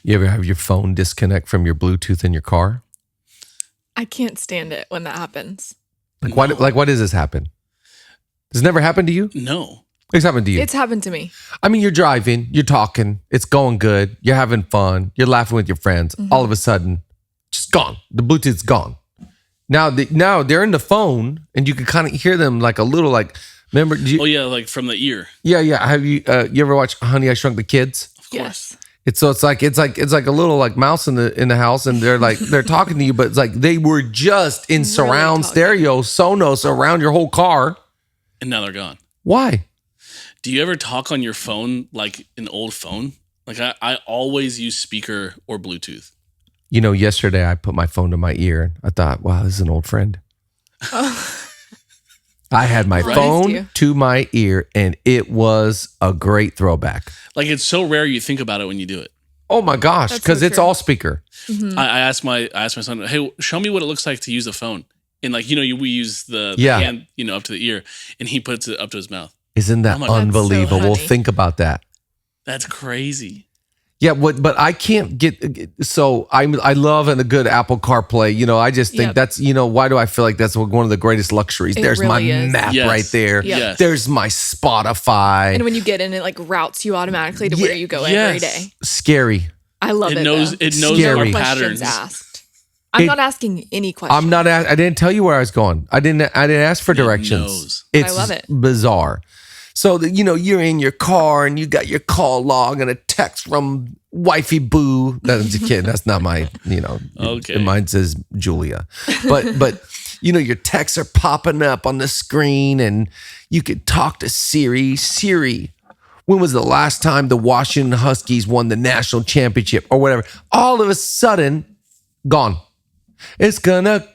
You ever have your phone disconnect from your Bluetooth in your car? I can't stand it when that happens. Like, why does this happen? Does it never happen to you? No. It's happened to you. It's happened to me. I mean, you're driving, you're talking, it's going good, you're having fun, you're laughing with your friends. All of a sudden, just gone. The Bluetooth's gone. Now they're in the phone, and you can kind of hear them like a little like. Remember? Like from the ear. Yeah. Have you ever watched Honey, I Shrunk the Kids? Of course. Yes. It's like a little like mouse in the house, and they're talking to you, but it's like they were just in surround stereo Sonos around your whole car, and now they're gone. Why? Do you ever talk on your phone like an old phone? Like I always use speaker or Bluetooth. Yesterday I put my phone to my ear. I thought, wow, this is an old friend. I had my phone to my ear, and it was a great throwback. Like, it's so rare you think about it when you do it. Oh my gosh, because it's all speaker. Mm-hmm. I asked my son, hey, show me what it looks like to use a phone. And like, we use the hand, up to the ear, and he puts it up to his mouth. Isn't that unbelievable? So think about that. That's crazy. Yeah, but I can't get, so I love a good Apple CarPlay. I just think that's, why do I feel like that's one of the greatest luxuries? There's really my map right there. Yes. There's my Spotify. And when you get in, it like routes you automatically to where you go every day. Scary. I love it. It knows our patterns. Asked. I'm not asking any questions. I didn't tell you where I was going. I didn't ask for directions. It knows. I love it. Bizarre. So that, you're in your car and you got your call log and a text from wifey boo. That's a kid. That's not my, Okay. Mine says Julia. But your texts are popping up on the screen and you could talk to Siri. Siri, when was the last time the Washington Huskies won the national championship or whatever? All of a sudden, gone. It's gonna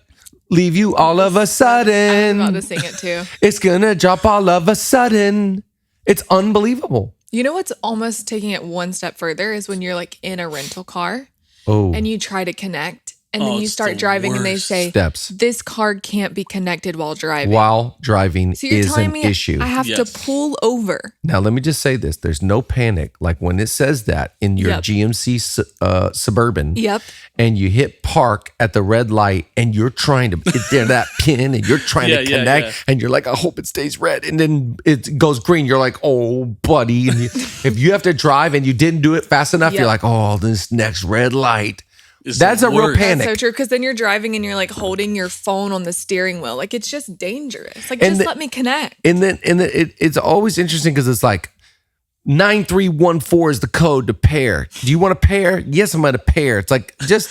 leave you all of a sudden. I'm about to sing it too. It's gonna drop all of a sudden. It's unbelievable. You know what's almost taking it one step further is when you're like in a rental car and you try to connect and then you start driving and they say, this car can't be connected while driving. While driving so you're is telling an me issue. I have to pull over. Now, let me just say this. There's no panic. Like when it says that in your GMC Suburban and you hit park at the red light and you're trying to get there that pin and you're trying to connect and you're like, I hope it stays red. And then it goes green. You're like, oh, buddy. And if you have to drive and you didn't do it fast enough, you're like, oh, this next red light. That's a real panic. That's so true, because then you're driving and you're like holding your phone on the steering wheel. Like it's just dangerous. Like let me connect. And then it's always interesting because it's like 9314 is the code to pair. Do you want to pair? Yes, I'm going to pair. It's like just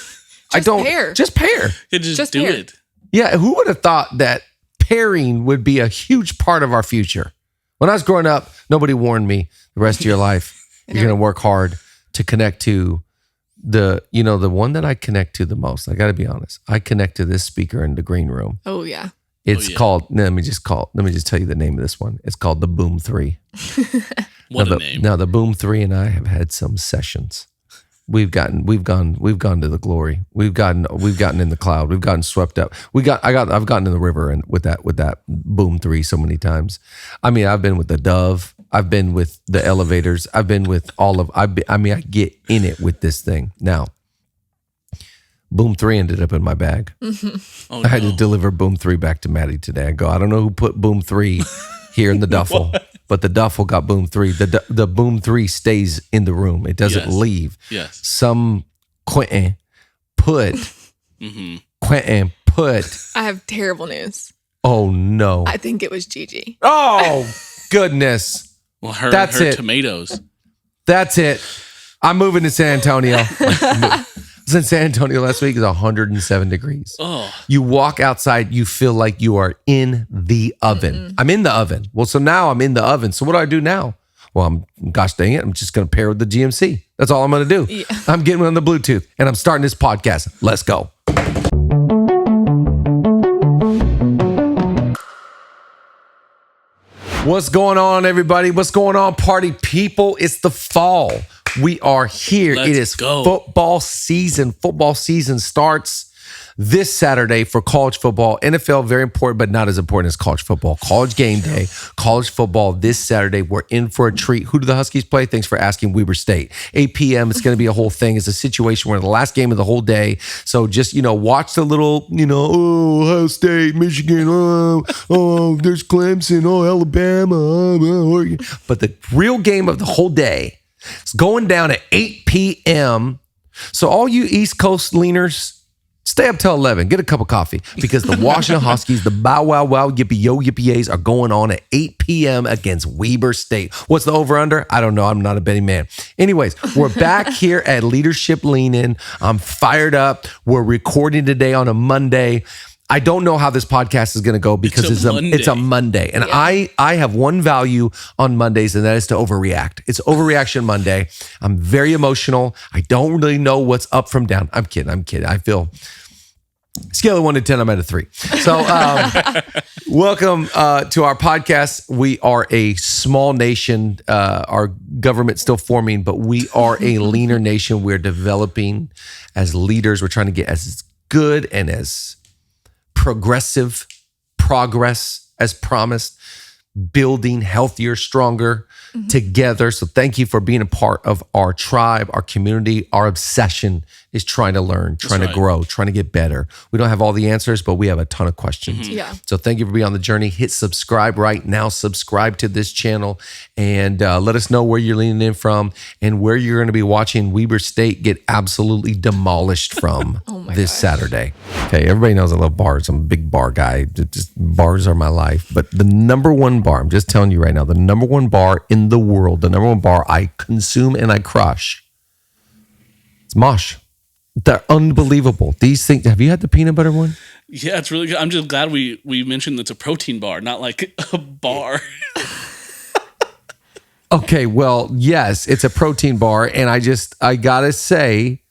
pair. Just pair. Just do it. Yeah, who would have thought that pairing would be a huge part of our future? When I was growing up, nobody warned me the rest of your life you're going to work hard to connect to the one that I connect to the most. I got to be honest. I connect to this speaker in the green room. Oh yeah. It's called. Let me just tell you the name of this one. It's called the Boom 3. What a name! Now the Boom 3 and I have had some sessions. We've gone to the glory. We've gotten in the cloud. We've gotten swept up. I've gotten in the river and with that Boom 3 so many times. I mean, I've been with the Dove. I've been with the elevators. I've been with I get in it with this thing. Now, Boom 3 ended up in my bag. Mm-hmm. Oh, I had to deliver Boom 3 back to Madi today. I go, I don't know who put Boom 3 here in the duffel, but the duffel got Boom 3. The Boom 3 stays in the room. It doesn't leave. Yes. Some Quentin put. I have terrible news. Oh no. I think it was Gigi. Oh goodness. Well, her tomatoes. That's it. I'm moving to San Antonio. I was in San Antonio last week. It's 107 degrees. Oh. You walk outside, you feel like you are in the oven. Mm-mm. I'm in the oven. Well, so now I'm in the oven. So what do I do now? Well, gosh dang it, I'm just going to pair with the GMC. That's all I'm going to do. Yeah. I'm getting on the Bluetooth and I'm starting this podcast. Let's go. What's going on, everybody? What's going on, party people? It's the fall. We are here. Let's it is go. football season. Football season starts this Saturday for college football. NFL, very important, but not as important as college football. College game day, college football this Saturday. We're in for a treat. Who do the Huskies play? Thanks for asking. Weber State. 8 p.m. It's going to be a whole thing. It's a situation where the last game of the whole day. So just, watch the little, Ohio State, Michigan, there's Clemson, Alabama, Oregon. But the real game of the whole day is going down at 8 p.m. So all you East Coast leaners, stay up till 11. Get a cup of coffee because the Washington Huskies, the Bow Wow Wow Yippee Yo Yippee Yays are going on at 8 p.m. against Weber State. What's the over-under? I don't know. I'm not a betting man. Anyways, we're back here at Leadership Lean In. I'm fired up. We're recording today on a Monday. I don't know how this podcast is going to go because it's a Monday. And I have one value on Mondays, and that is to overreact. It's Overreaction Monday. I'm very emotional. I don't really know what's up from down. I'm kidding. I feel scale of 1 to 10, I'm at a 3. So welcome to our podcast. We are a small nation. Our government's still forming, but we are a leaner nation. We're developing as leaders. We're trying to get as good and as progressive progress as promised, building healthier, stronger together. So thank you for being a part of our tribe, our community. Our obsession is trying to learn, trying to grow, trying to get better. We don't have all the answers, but we have a ton of questions. Yeah. So thank you for being on the journey. Hit subscribe right now. Subscribe to this channel and let us know where you're leaning in from and where you're going to be watching Weber State get absolutely demolished from this Saturday. Okay, everybody knows I love bars. I'm a big bar guy. Just bars are my life. But the number one bar, I'm just telling you right now, the number one bar in the world, the number one bar I consume and I crush, it's Mosh. They're unbelievable. These things, have you had the peanut butter one? Yeah, it's really good. I'm just glad we mentioned it's a protein bar, not like a bar. Okay, well, yes, it's a protein bar. And I gotta say,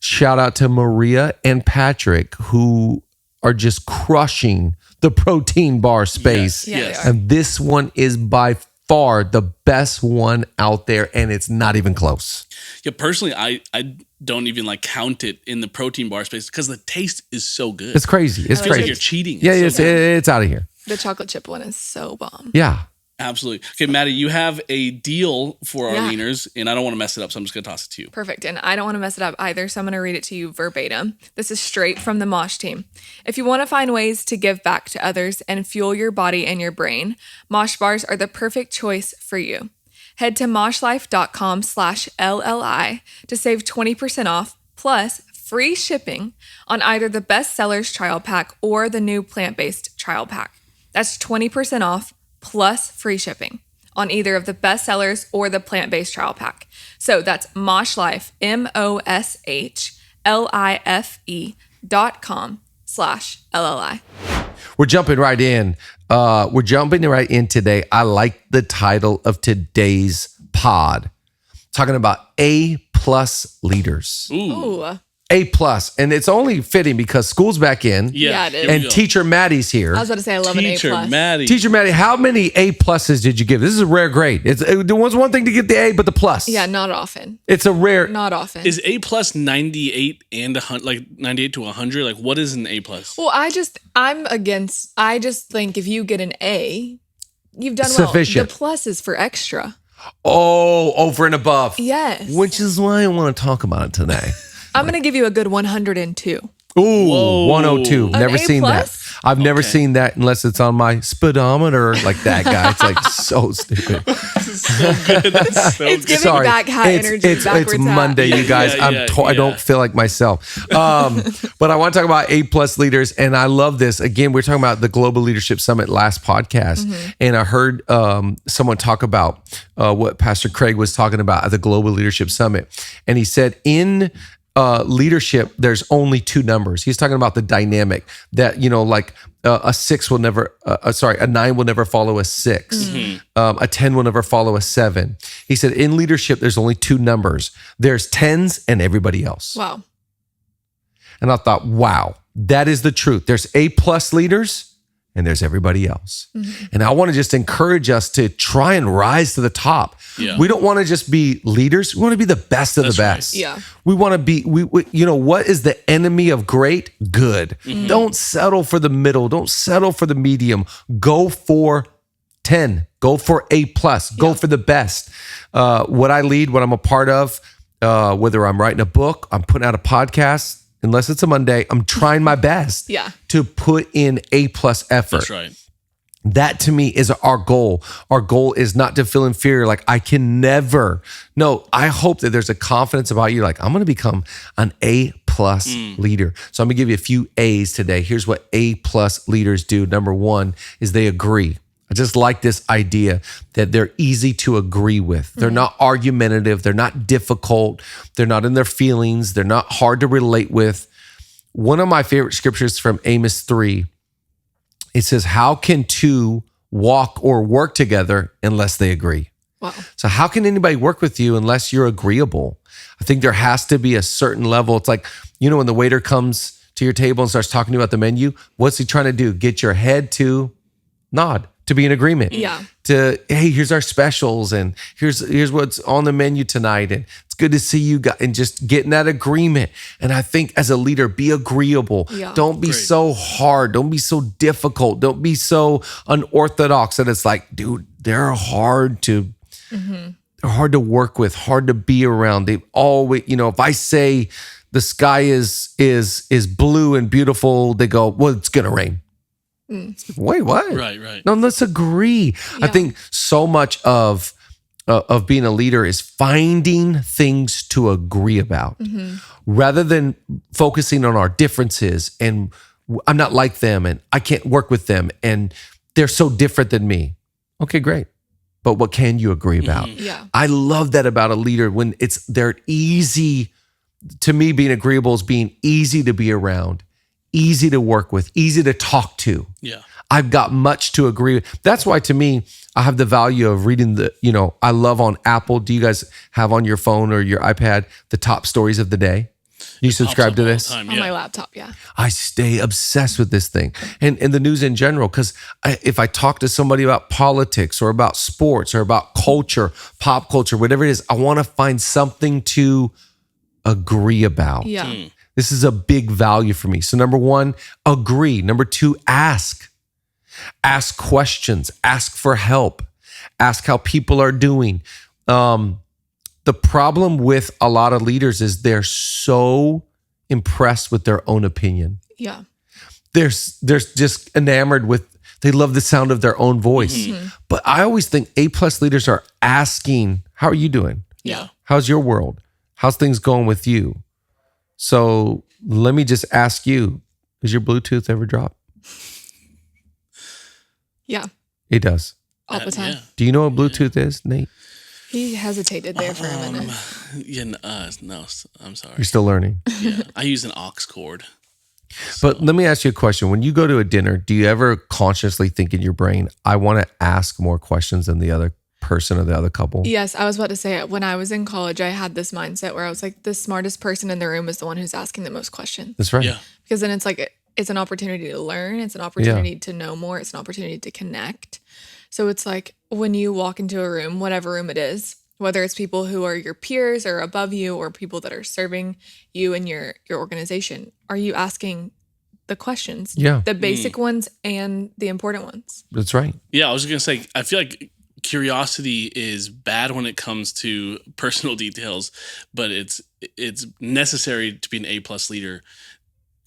shout out to Maria and Patrick who are just crushing the protein bar space. Yes. And this one is by far the best one out there, and it's not even close. Yeah, personally, I don't even count it in the protein bar space because the taste is so good. It's crazy. It's crazy. Like you're cheating. Yeah, it's out of here. The chocolate chip one is so bomb. Yeah. Absolutely. Okay, Maddie, you have a deal for our leaners, and I don't want to mess it up, so I'm just going to toss it to you. Perfect. And I don't want to mess it up either, so I'm going to read it to you verbatim. This is straight from the Mosh team. If you want to find ways to give back to others and fuel your body and your brain, Mosh bars are the perfect choice for you. Head to moshlife.com/LLI to save 20% off, plus free shipping on either the Best Sellers Trial Pack or the new Plant-Based Trial Pack. That's 20% off, plus free shipping on either of the Best Sellers or the Plant-Based Trial Pack. So that's Moshlife, MOSHLIFE.com/LLI. We're jumping right in. Today. I like the title of today's pod. Talking about A+ leaders. Ooh. A+, and it's only fitting because school's back in. Yeah, it is. And Teacher Maddie's here. I was about to say I love an A+. Teacher Maddie. Teacher Maddie, how many A+ did you give? This is a rare grade. It was one thing to get the A, but the plus. Yeah, not often. It's a rare. Not often. Is A+ 98 and 100, 98 to 100? What is an A+? Well, I just think if you get an A, you've done sufficient. Well. The plus is for extra. Oh, over and above. Yes. Which is why I want to talk about it today. I'm going to give you a good 102. Ooh, whoa. 102. Never seen that. I've never seen that unless it's on my speedometer like that guy. It's so stupid. So good. That's so it's good. giving back hat energy. It's Monday, you guys. I don't feel like myself. But I want to talk about A+ leaders, and I love this. Again, we're talking about the Global Leadership Summit last podcast, and I heard someone talk about what Pastor Craig was talking about at the Global Leadership Summit, and he said in leadership, there's only two numbers. He's talking about the dynamic that, a 6 will never, a 9 will never follow a 6. A 10 will never follow a 7. He said in leadership, there's only two numbers. There's 10s and everybody else. Wow. And I thought, wow, that is the truth. There's A+ leaders and there's everybody else. And I want to just encourage us to try and rise to the top. Yeah. We don't want to just be leaders. We want to be the best of the best. Right. Yeah. We want to be, what is the enemy of great? Good. Don't settle for the middle. Don't settle for the medium. Go for 10. Go for A+. Go for the best. What I lead, what I'm a part of, whether I'm writing a book, I'm putting out a podcast, unless it's a Monday, I'm trying my best to put in A+ effort. That's right. That to me is our goal. Our goal is not to feel inferior, like I can never. No, I hope that there's a confidence about you, like I'm going to become an A+ leader. So I'm going to give you a few A's today. Here's what A+ leaders do. Number one is they agree. I just like this idea that they're easy to agree with. They're not argumentative. They're not difficult. They're not in their feelings. They're not hard to relate with. One of my favorite scriptures from Amos 3, it says, how can two walk or work together unless they agree? Wow. So how can anybody work with you unless you're agreeable? I think there has to be a certain level. It's like, when the waiter comes to your table and starts talking to you about the menu, what's he trying to do? Get your head to nod, to be in agreement. Yeah. To, hey, here's our specials and here's what's on the menu tonight. And it's good to see you guys, and just getting that agreement. And I think as a leader, be agreeable. Yeah. Don't be so hard. Don't be so difficult. Don't be so unorthodox that it's like, dude, they're hard to they're hard to work with, hard to be around. They always, if I say the sky is blue and beautiful, they go, well, it's gonna rain. Wait, what? Right. No, let's agree. Yeah. I think so much of being a leader is finding things to agree about rather than focusing on our differences and I'm not like them and I can't work with them and they're so different than me. Okay, great. But what can you agree about? Yeah. I love that about a leader when they're easy. To me, being agreeable is being easy to be around, easy to work with, easy to talk to. Yeah. I've got much to agree with. That's why to me, I have the value of reading I love on Apple. Do you guys have on your phone or your iPad the top stories of the day? You subscribe to this? On my laptop, yeah. I stay obsessed with this thing and the news in general, because if I talk to somebody about politics or about sports or about culture, pop culture, whatever it is, I want to find something to agree about. Yeah. This is a big value for me. So number one, agree. Number two, ask. Ask questions. Ask for help. Ask how people are doing. The problem with a lot of leaders is they're so impressed with their own opinion. Yeah. They're just enamored with, they love the sound of their own voice. But I always think A+ leaders are asking, how are you doing? Yeah. How's your world? How's things going with you? So let me just ask you, does your Bluetooth ever drop? Yeah. It does. All the time. Yeah. Do you know what Bluetooth is, Nate? He hesitated there for a minute. No, I'm sorry. You're still learning. Yeah, I use an aux cord. But let me ask you a question. When you go to a dinner, do you ever consciously think in your brain, I want to ask more questions than the other person or the other couple? Yes, I was about to say it. When I was in college, I had this mindset where I was like, the smartest person in the room is the one who's asking the most questions. That's right. Yeah. Because then it's like, it's an opportunity to learn. It's an opportunity to know more. It's an opportunity to connect. So it's like when you walk into a room, whatever room it is, whether it's people who are your peers or above you or people that are serving you in your organization, are you asking the questions? Yeah. The basic ones and the important ones. That's right. Yeah, I was going to say, I feel like curiosity is bad when it comes to personal details, but it's necessary to be an A+ leader.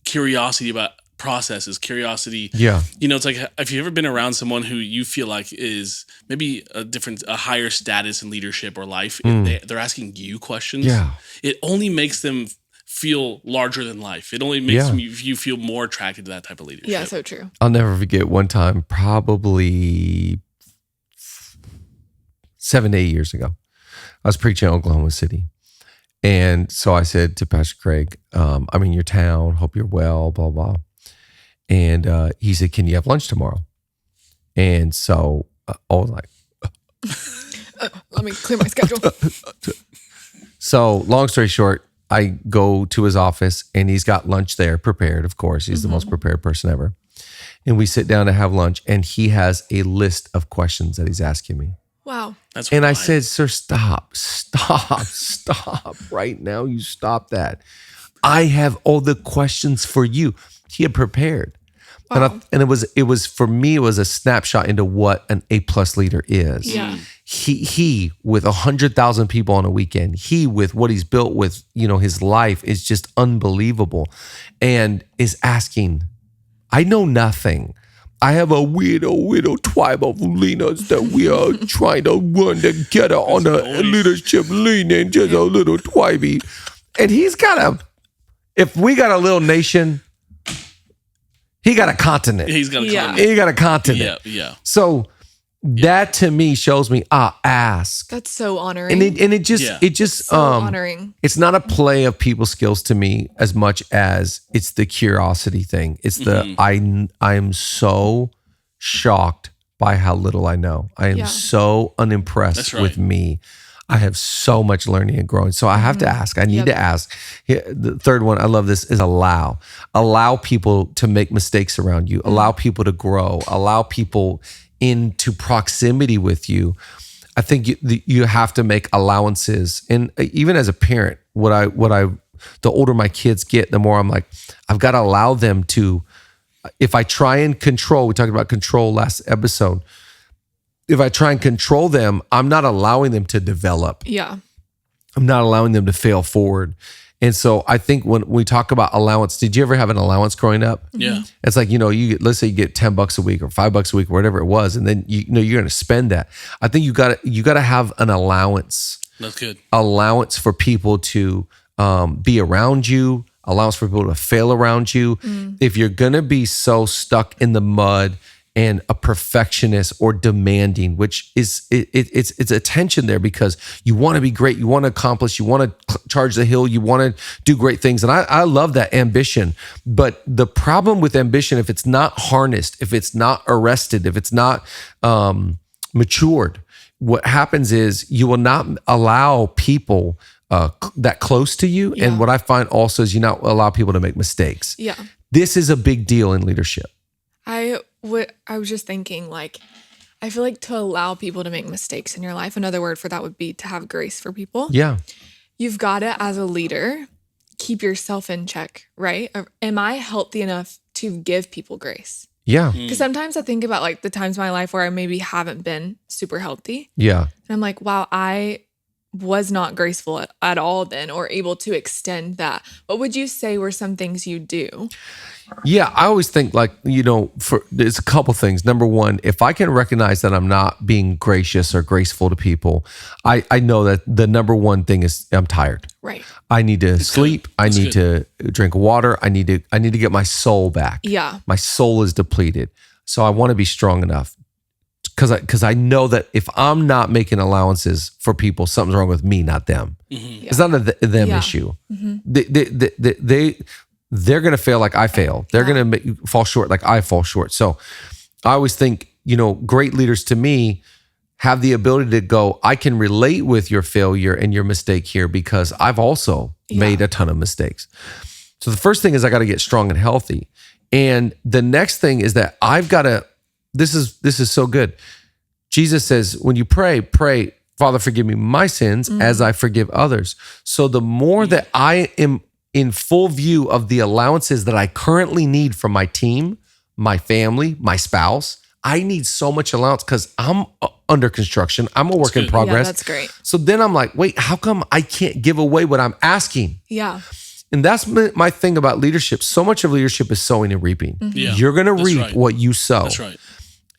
Curiosity about processes, curiosity. Yeah. It's like, if you've ever been around someone who you feel like is maybe a higher status in leadership or life, and they're asking you questions. Yeah. It only makes them feel larger than life. It only makes you feel more attracted to that type of leadership. Yeah, so true. I'll never forget one time, probably 7-8 years ago, I was preaching in Oklahoma City. And so I said to Pastor Craig, I'm in your town, hope you're well, blah, blah. And he said, can you have lunch tomorrow? And so I was like, let me clear my schedule. So long story short, I go to his office and he's got lunch there prepared, of course. He's the most prepared person ever. and we sit down to have lunch, and he has a list of questions that he's asking me. Wow. And I said, sir, stop right now. You stop that. I have all the questions for you. He had prepared. Wow. And it was for me, it was a snapshot into what an A+ leader is. Yeah. He with 100,000 people on a weekend, he with what he's built with, his life is just unbelievable, and is asking, I know nothing. I have a widow tribe of leaders that we are trying to run together on a leadership leaning, just a little twibey. And if we got a little nation, he got a continent. He's got a continent. He got a continent. Yeah. So that to me shows me, ask. That's so honoring. And it just so honoring. It's not a play of people skills to me as much as it's the curiosity thing. It's the I am so shocked by how little I know. I am so unimpressed with me. I have so much learning and growing. So I have to ask. I need to ask. The third one, I love this, is allow. Allow people to make mistakes around you. Allow people to grow. Allow people into proximity with you. I think you have to make allowances. And even as a parent, the older my kids get, the more I'm like, I've got to allow them to, if I try and control, we talked about control last episode. If I try and control them, I'm not allowing them to develop. Yeah. I'm not allowing them to fail forward. And so I think when we talk about allowance, did you ever have an allowance growing up? Yeah. It's like, let's say you get $10 a week or $5 a week or whatever it was, and then you're going to spend that. I think you got to have an allowance. That's good. Allowance for people to be around you, allowance for people to fail around you. If you're going to be so stuck in the mud and a perfectionist or demanding, which is it's a tension there, because you want to be great, you want to accomplish, you want to charge the hill, you want to do great things. And I love that ambition. But the problem with ambition, if it's not harnessed, if it's not arrested, if it's not matured, what happens is you will not allow people that close to you. Yeah. And what I find also is you not allow people to make mistakes. Yeah. This is a big deal in leadership. I was just thinking, I feel like to allow people to make mistakes in your life, another word for that would be to have grace for people. Yeah. You've got to, as a leader, keep yourself in check, right? Am I healthy enough to give people grace? Yeah. Because sometimes I think about the times in my life where I maybe haven't been super healthy. Yeah. And I'm like, wow, I was not graceful at all then, or able to extend that. What would you say were some things you do? Yeah, I always think there's a couple things. Number one, if I can recognize that I'm not being gracious or graceful to people, I know that the number one thing is I'm tired. Right. I need to sleep. I need to drink water. I need to get my soul back. Yeah. My soul is depleted. So I want to be strong enough. Because I know that if I'm not making allowances for people, something's wrong with me, not them. Mm-hmm. It's not a them issue. Mm-hmm. They're going to fail like I fail. They're going to fall short like I fall short. So I always think, great leaders to me have the ability to go, I can relate with your failure and your mistake here because I've also made a ton of mistakes. So the first thing is I got to get strong and healthy. And the next thing is that I've got to, this is so good. Jesus says, when you pray, Father, forgive me my sins as I forgive others. So the more that I am in full view of the allowances that I currently need from my team, my family, my spouse, I need so much allowance because I'm under construction. I'm a work in progress. Yeah, that's great. So then I'm like, wait, how come I can't give away what I'm asking? Yeah. And that's my thing about leadership. So much of leadership is sowing and reaping. Mm-hmm. Yeah, you're going to reap what you sow. That's right.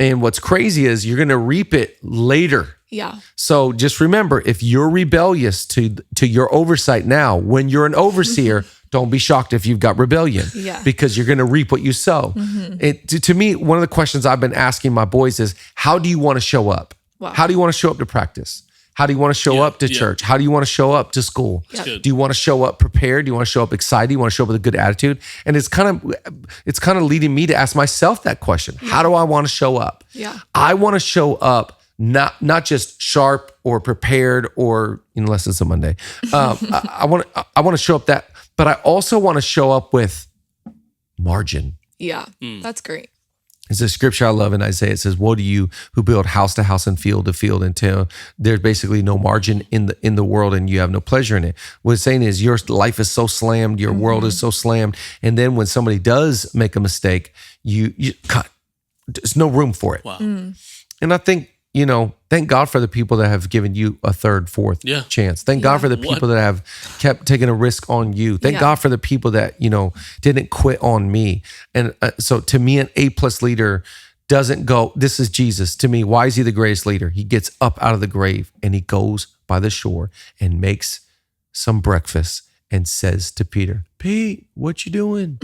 And what's crazy is you're going to reap it later. Yeah. So just remember, if you're rebellious to your oversight now, when you're an overseer, don't be shocked if you've got rebellion because you're going to reap what you sow. Mm-hmm. To me, one of the questions I've been asking my boys is, how do you want to show up? Wow. How do you want to show up to practice? How do you want to show up to church? How do you want to show up to school? Do you want to show up prepared? Do you want to show up excited? Do you want to show up with a good attitude? And it's kind of leading me to ask myself that question. How do I want to show up? Yeah. I want to show up not just sharp or prepared or unless it's a Monday. I want to show up that, but I also want to show up with margin. Yeah. That's great. It's a scripture I love in Isaiah. It says, "Woe to you who build house to house and field to field until there's basically no margin in the world and you have no pleasure in it." What it's saying is your life is so slammed, your world is so slammed, and then when somebody does make a mistake, you cut. There's no room for it. Wow. And I think, thank God for the people that have given you a third, fourth chance. Thank God for the people that have kept taking a risk on you. Thank God for the people that, didn't quit on me. And so to me, an A+ leader doesn't go, this is Jesus. To me, why is he the greatest leader? He gets up out of the grave and he goes by the shore and makes some breakfast and says to Peter, "Pete, what you doing?"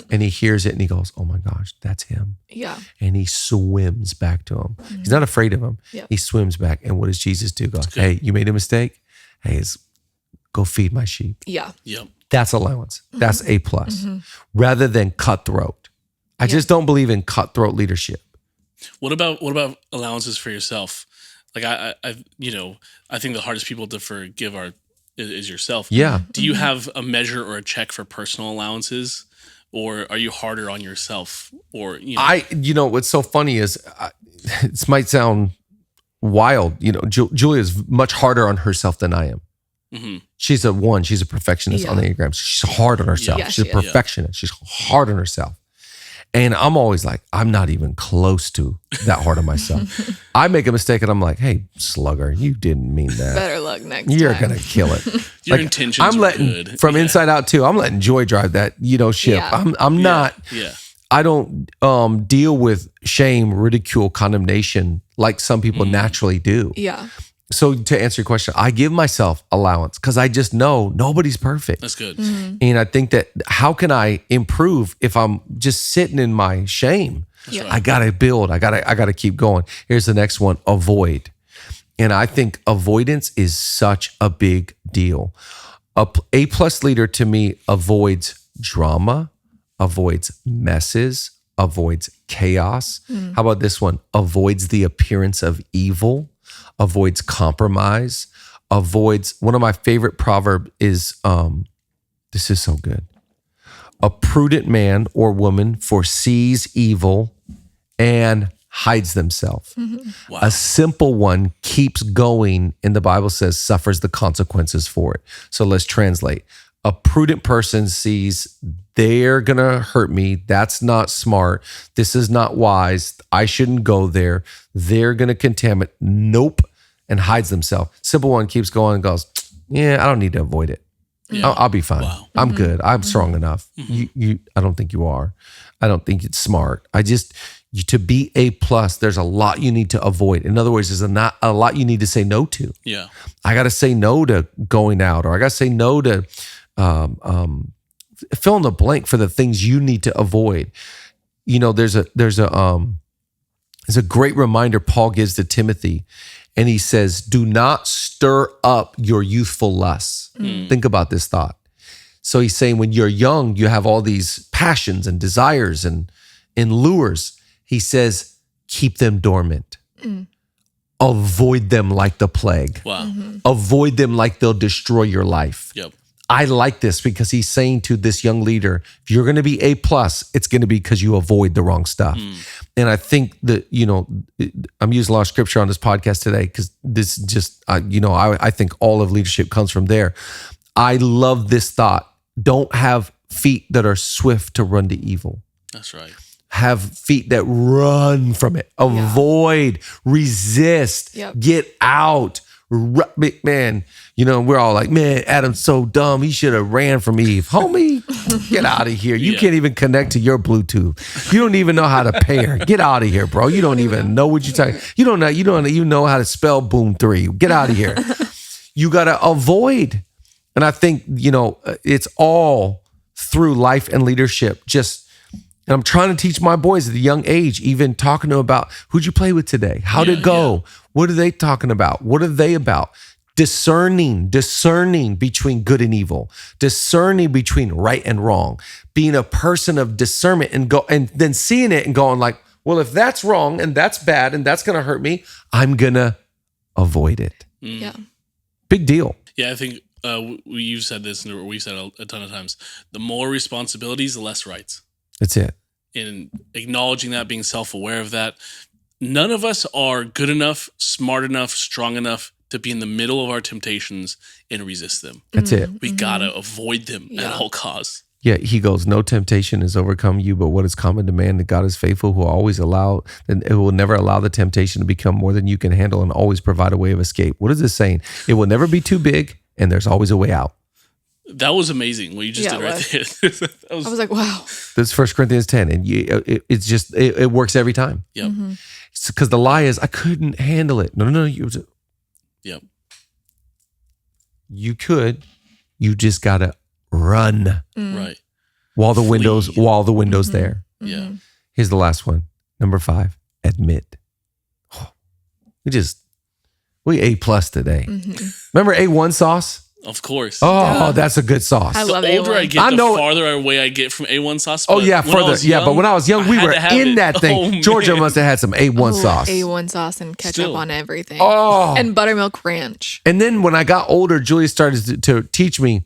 And he hears it and he goes, "Oh my gosh, that's him." Yeah. And he swims back to him. He's not afraid of him. Yep. He swims back. And what does Jesus do? Go, "Hey, you made a mistake. Hey, go feed my sheep." Yeah. Yep. That's allowance. That's A+. Rather than cutthroat. I just don't believe in cutthroat leadership. What about allowances for yourself? Like I think the hardest people to forgive is yourself. Yeah. Do you have a measure or a check for personal allowances, or are you harder on yourself? Or what's so funny is this might sound wild. Julia's much harder on herself than I am. Mm-hmm. She's a perfectionist on the Enneagram. She's hard on herself. Yeah, she's a perfectionist. She's hard on herself. And I'm always like, I'm not even close to that hard on myself. I make a mistake and I'm like, "Hey, slugger, you didn't mean that. Better luck next You're time. going to kill it." Your intentions I'm are letting, good. from inside out too, I'm letting Joy drive that, ship. Yeah. I'm not, Yeah. I don't deal with shame, ridicule, condemnation like some people naturally do. Yeah. So to answer your question, I give myself allowance because I just know nobody's perfect. That's good. And I think that how can I improve if I'm just sitting in my shame? Yeah. I gotta build. I gotta keep going. Here's the next one: avoid. And I think avoidance is such a big deal. A A+ leader to me avoids drama, avoids messes, avoids chaos. How about this one? Avoids the appearance of evil, avoids compromise, avoids. One of my favorite proverb is, this is so good. A prudent man or woman foresees evil and hides themselves. Wow. A simple one keeps going, and the Bible says suffers the consequences for it. So let's translate. A prudent person sees they're going to hurt me. That's not smart. This is not wise. I shouldn't go there. They're going to contaminate. Nope. And hides themselves. Simple one keeps going and goes, "Yeah, I don't need to avoid it. Yeah. I'll be fine. Wow. I'm good. I'm strong enough." I don't think you are. I don't think it's smart. To be A+, there's a lot you need to avoid. In other words, there's not a lot you need to say no to. Yeah. I got to say no to going out, or I got to say no to fill in the blank for the things you need to avoid. There's a great reminder Paul gives to Timothy, and he says, "Do not stir up your youthful lusts." Think about this thought. So he's saying when you're young, you have all these passions and desires and lures. He says, keep them dormant. Avoid them like the plague. Wow. Avoid them like they'll destroy your life. Yep. I like this because he's saying to this young leader, if you're going to be A+, it's going to be because you avoid the wrong stuff. And I think that, I'm using a lot of scripture on this podcast today because this just, I think all of leadership comes from there. I love this thought. Don't have feet that are swift to run to evil. That's right. Have feet that run from it. Avoid, resist, get out. Man, we're all like, "Man, Adam's so dumb. He should have ran from Eve." Homie, get out of here. You can't even connect to your Bluetooth. You don't even know how to pair. Get out of here, bro. You don't even know what you're talking. You don't even know how to spell boom 3. Get out of here. You got to avoid. And I think, it's all through life and leadership. And I'm trying to teach my boys at a young age, even talking to them about who'd you play with today? How'd it go? Yeah. What are they talking about? What are they about? Discerning between good and evil, discerning between right and wrong, being a person of discernment and then seeing it and going like, well, if that's wrong and that's bad and that's going to hurt me, I'm going to avoid it. Yeah. Big deal. Yeah, I think you've said this, or we've said a ton of times. The more responsibilities, the less rights. That's it. in acknowledging that, being self-aware of that. None of us are good enough, smart enough, strong enough to be in the middle of our temptations and resist them. That's it. We gotta avoid them at all costs. Yeah, he goes, no temptation has overcome you, but what is common to man, that God is faithful, who always allow, and it will never allow the temptation to become more than you can handle, and always provide a way of escape. What is this saying? It will never be too big, and there's always a way out. That was amazing what you just did right there. I was like, wow. That's 1 Corinthians 10, and it's just, it works every time. Yep. Because the lie is, I couldn't handle it. No. Yep. You could. You just got to run. Right. While the window's there. Yeah. Here's the last one. Number 5, admit. We A+ today. Remember A1 sauce? Of course. Oh, that's a good sauce. I love the older A1. I get, the farther away I get from A1 sauce. Oh, yeah, further. Yeah, but when I was young, we were in that thing. Georgia must have had some A1 sauce. A1 sauce and ketchup on everything. Oh. And buttermilk ranch. And then when I got older, Julia started to teach me,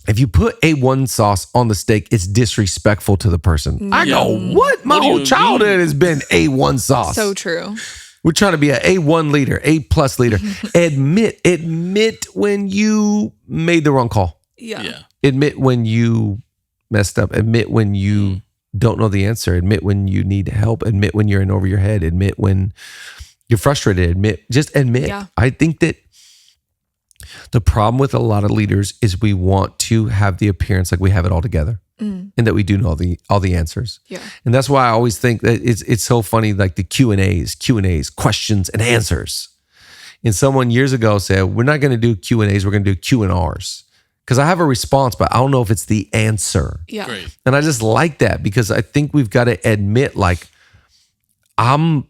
if you put A1 sauce on the steak, it's disrespectful to the person. I go, what? My whole childhood has been A1 sauce. So true. We're trying to be an A1 leader, A+ leader. Admit when you made the wrong call. Yeah. Admit when you messed up. Admit when you don't know the answer. Admit when you need help. Admit when you're in over your head. Admit when you're frustrated. Just admit. Yeah. I think that the problem with a lot of leaders is we want to have the appearance like we have it all together. And that we do know all the answers. Yeah. And that's why I always think that it's so funny, like the Q&As, questions and answers. And someone years ago said, we're not going to do Q&As, we're going to do Q&Rs. Because I have a response, but I don't know if it's the answer. Yeah. Great. And I just like that, because I think we've got to admit, like, I'm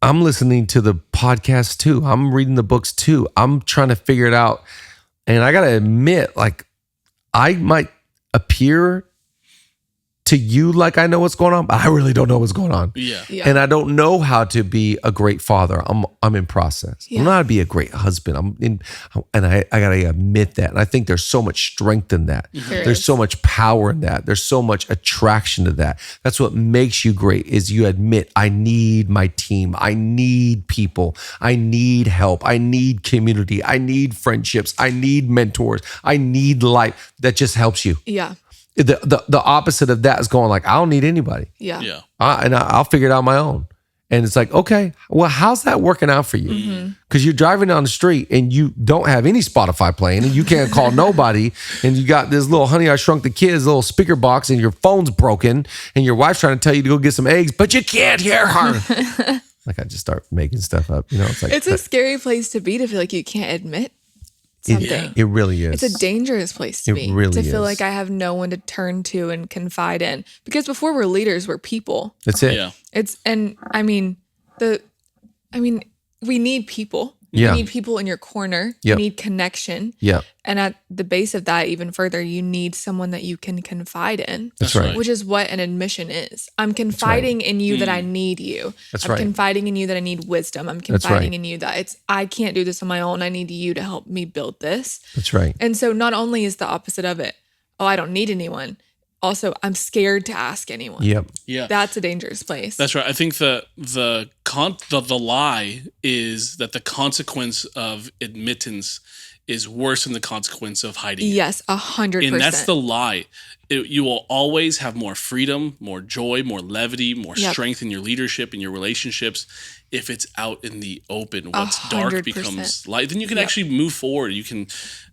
listening to the podcast too. I'm reading the books too. I'm trying to figure it out. And I got to admit, like, I might appear to you like I know what's going on, but I really don't know what's going on. Yeah. And I don't know how to be a great father. I'm in process. I don't know how to be a great husband. I gotta admit that. And I think there's so much strength in that. There's so much power in that. There's so much attraction to that. That's what makes you great, is you admit, I need my team. I need people. I need help. I need community. I need friendships. I need mentors. I need life. That just helps you. Yeah. The opposite of that is going like, I don't need anybody. Yeah. Yeah. I'll figure it out on my own. And it's like, okay, well, how's that working out for you? Because you're driving down the street and you don't have any Spotify playing and you can't call nobody. And you got this little Honey, I Shrunk the Kids little speaker box, and your phone's broken and your wife's trying to tell you to go get some eggs, but you can't hear her. Like, I just start making stuff up. It's like, It's a scary place to be, to feel like you can't admit something. It really is. It's a dangerous place to be. Really to feel is. like I have no one to turn to and confide in. Because before we're leaders, we're people. That's it. Yeah. We need people. Yeah. You need people in your corner. Yep. You need connection. Yeah. And at the base of that, even further, you need someone that you can confide in. That's right. Which is what an admission is. I'm confiding in you that I need you. That's I'm right. confiding in you that I need wisdom. I'm confiding in you that I can't do this on my own. I need you to help me build this. That's right. And so not only is the opposite of it, oh, I don't need anyone. Also, I'm scared to ask anyone. Yep. Yeah. That's a dangerous place. That's right. I think the lie is that the consequence of admittance is worse than the consequence of hiding. Yes, 100%. And that's the lie. You will always have more freedom, more joy, more levity, more strength in your leadership, in your relationships, if it's out in the open. What's 100%. dark becomes light. Then you can actually move forward. You can.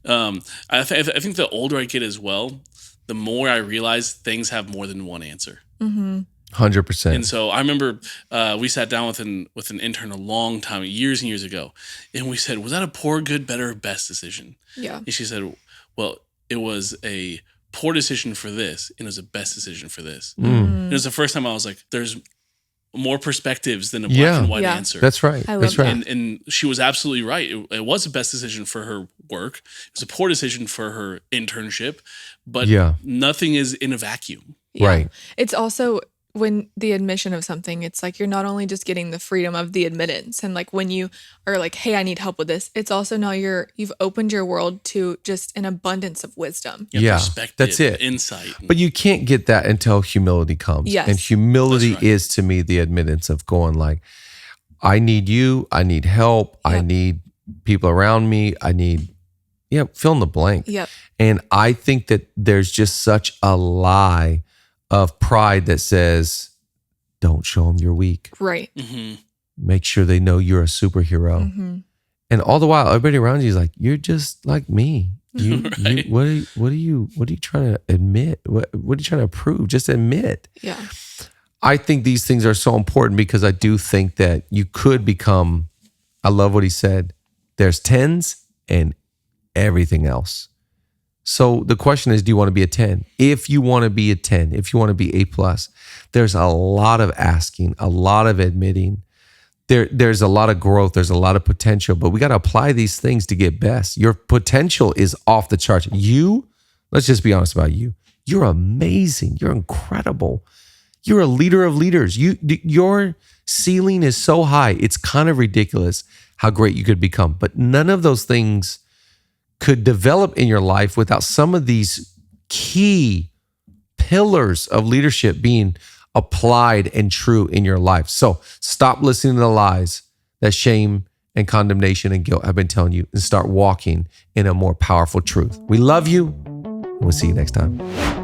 I think the older I get as well, the more I realize things have more than one answer. 100%. And so I remember we sat down with an intern a long time, years and years ago, and we said, was that a poor, good, better, or best decision? Yeah. And she said, well, it was a poor decision for this, and it was a best decision for this. And it was the first time I was like, there's more perspectives than a black and white answer. That's right. I love That's right. that. And she was absolutely right. It was the best decision for her work. It was a poor decision for her internship, but nothing is in a vacuum. Yeah. Right. It's also when the admission of something, it's like you're not only just getting the freedom of the admittance, and like when you are like, hey, I need help with this, it's also now you've opened your world to just an abundance of wisdom. Yeah, perspective, that's it. Insight. But you can't get that until humility comes. Yes. And humility is to me the admittance of going like, I need you, I need help, I need people around me, I need, fill in the blank. Yep. And I think that there's just such a lie of pride that says, don't show them you're weak. Right. Mm-hmm. Make sure they know you're a superhero. Mm-hmm. And all the while, everybody around you is like, you're just like me. You, right. What are you trying to admit? What are you trying to prove? Just admit. Yeah. I think these things are so important because I do think that you could become, I love what he said, there's 10s and everything else. So the question is, do you want to be a 10? If you want to be a 10, if you want to be A+, there's a lot of asking, a lot of admitting. There's a lot of growth. There's a lot of potential, but we got to apply these things to get best. Your potential is off the charts. Let's just be honest about you. You're amazing. You're incredible. You're a leader of leaders. Your ceiling is so high. It's kind of ridiculous how great you could become, but none of those things could develop in your life without some of these key pillars of leadership being applied and true in your life. So stop listening to the lies that shame and condemnation and guilt have been telling you and start walking in a more powerful truth. We love you. We'll see you next time.